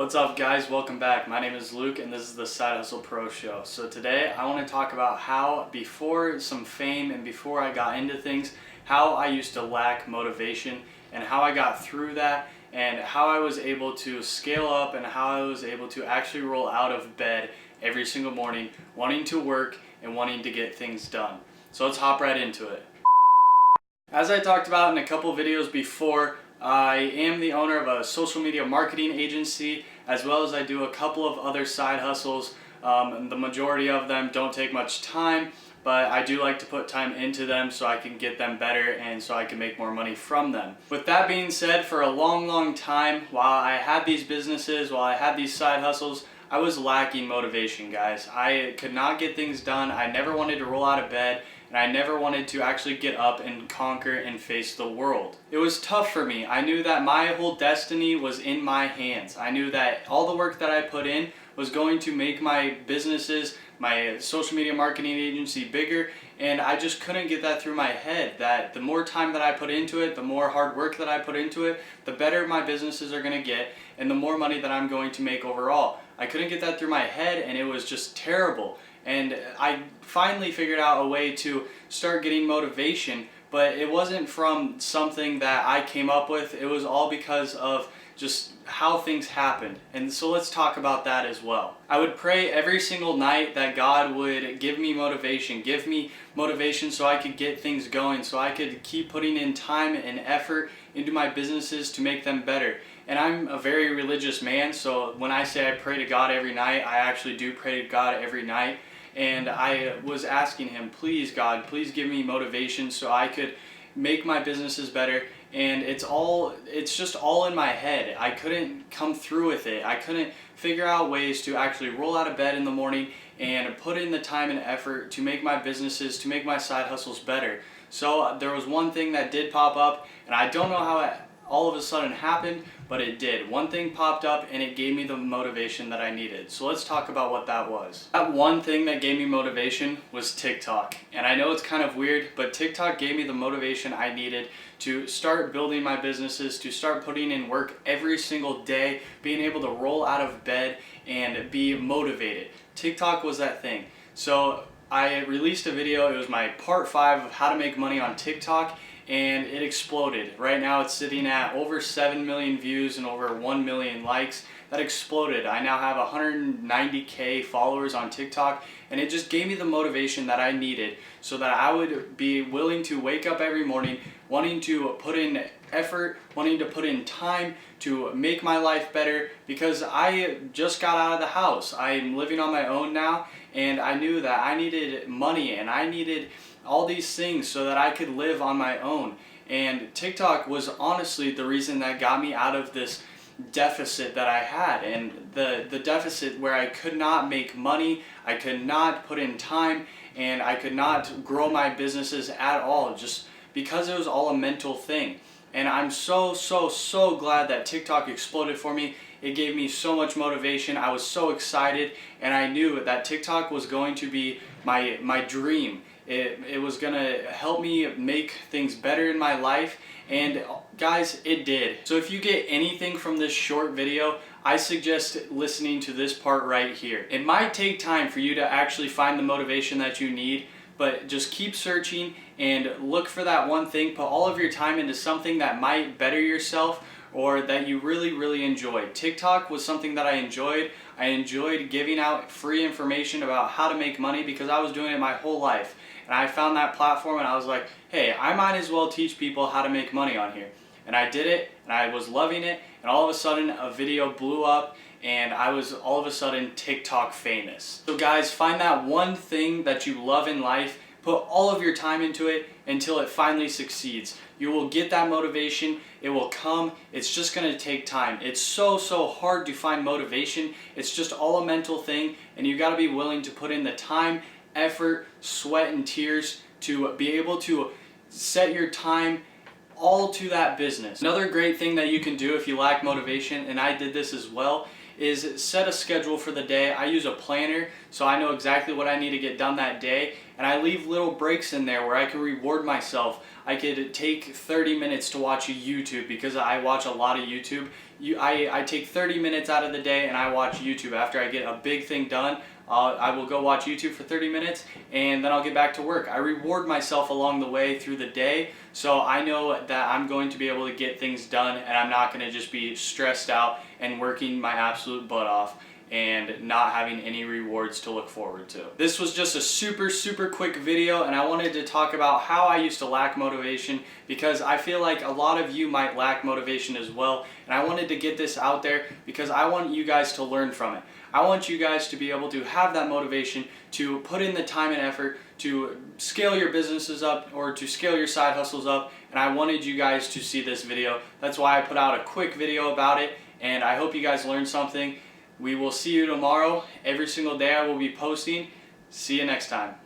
What's up guys, welcome back. My name is Luke and this is the Side Hustle Pro Show. So today I want to talk about how before some fame and before I got into things, how I used to lack motivation and how I got through that and how I was able to scale up and how I was able to actually roll out of bed every single morning wanting to work and wanting to get things done. So let's hop right into it. As I talked about in a couple videos before, I am the owner of a social media marketing agency, as well as I do a couple of other side hustles. The majority of them don't take much time, but I do like to put time into them so I can get them better and so I can make more money from them. With that being said, for a long time, while I had these businesses, while I had these side hustles, I was lacking motivation, guys. I could not get things done. I never wanted to roll out of bed, and I never wanted to actually get up and conquer and face the world. It was tough for me. I knew that my whole destiny was in my hands. I knew that all the work that I put in was going to make my businesses, my social media marketing agency bigger, and I just couldn't get that through my head that the more time that I put into it, the more hard work that I put into it, the better my businesses are going to get and the more money that I'm going to make overall. I couldn't get that through my head and it was just terrible. And I finally figured out a way to start getting motivation, but it wasn't from something that I came up with. It was all because of just how things happened. And so let's talk about that as well. I would pray every single night that God would give me motivation so I could get things going, so I could keep putting in time and effort into my businesses to make them better. And I'm a very religious man, so when I say I pray to God every night, I actually do pray to God every night. And I was asking him, please God, please give me motivation so I could make my businesses better. And it's just all in my head. I couldn't come through with it. I couldn't figure out ways to actually roll out of bed in the morning and put in the time and effort to make my businesses, to make my side hustles better. So there was one thing that did pop up, and I don't know how it all of a sudden happened, but it did. One thing popped up and it gave me the motivation that I needed. So let's talk about what that was. That one thing that gave me motivation was TikTok. And I know it's kind of weird, but TikTok gave me the motivation I needed to start building my businesses, to start putting in work every single day, being able to roll out of bed and be motivated. TikTok was that thing. So I released a video. It was my part 5 of how to make money on TikTok, and it exploded. Right now it's sitting at over 7 million views and over 1 million likes. That exploded. I now have 190K followers on TikTok, and it just gave me the motivation that I needed so that I would be willing to wake up every morning wanting to put in effort, wanting to put in time to make my life better, because I just got out of the house. I'm living on my own now, and I knew that I needed money and I needed all these things so that I could live on my own. And TikTok was honestly the reason that got me out of this deficit that I had, and the deficit where I could not make money, I could not put in time, and I could not grow my businesses at all, just because it was all a mental thing. And I'm so glad that TikTok exploded for me. It gave me so much motivation. I was so excited, and I knew that TikTok was going to be my dream. It was going to help me make things better in my life, and guys, it did. So if you get anything from this short video, I suggest listening to this part right here. It might take time for you to actually find the motivation that you need, but just keep searching and look for that one thing. Put all of your time into something that might better yourself or that you really enjoy. TikTok was something that I enjoyed. I enjoyed giving out free information about how to make money because I was doing it my whole life. And I found that platform and I was like, hey, I might as well teach people how to make money on here. And I did it, and I was loving it, and all of a sudden a video blew up and I was all of a sudden TikTok famous. So guys, find that one thing that you love in life, put all of your time into it until it finally succeeds. You will get that motivation, it will come, it's just gonna take time. It's so hard to find motivation. It's just all a mental thing, and you gotta be willing to put in the time, effort, sweat, and tears to be able to set your time all to that business. Another great thing that you can do if you lack motivation, and I did this as well, is set a schedule for the day. I use a planner so I know exactly what I need to get done that day, and I leave little breaks in there where I can reward myself. I could take 30 minutes to watch YouTube because I watch a lot of YouTube. I take 30 minutes out of the day and I watch YouTube. After I get a big thing done, I will go watch YouTube for 30 minutes and then I'll get back to work. I reward myself along the way through the day, so I know that I'm going to be able to get things done and I'm not going to just be stressed out and working my absolute butt off and not having any rewards to look forward to. This was just a super quick video, and I wanted to talk about how I used to lack motivation, because I feel like a lot of you might lack motivation as well, and I wanted to get this out there because I want you guys to learn from it. I want you guys to be able to have that motivation to put in the time and effort to scale your businesses up or to scale your side hustles up, and I wanted you guys to see this video. That's why I put out a quick video about it, and I hope you guys learned something. We will see you tomorrow. Every single day I will be posting. See you next time.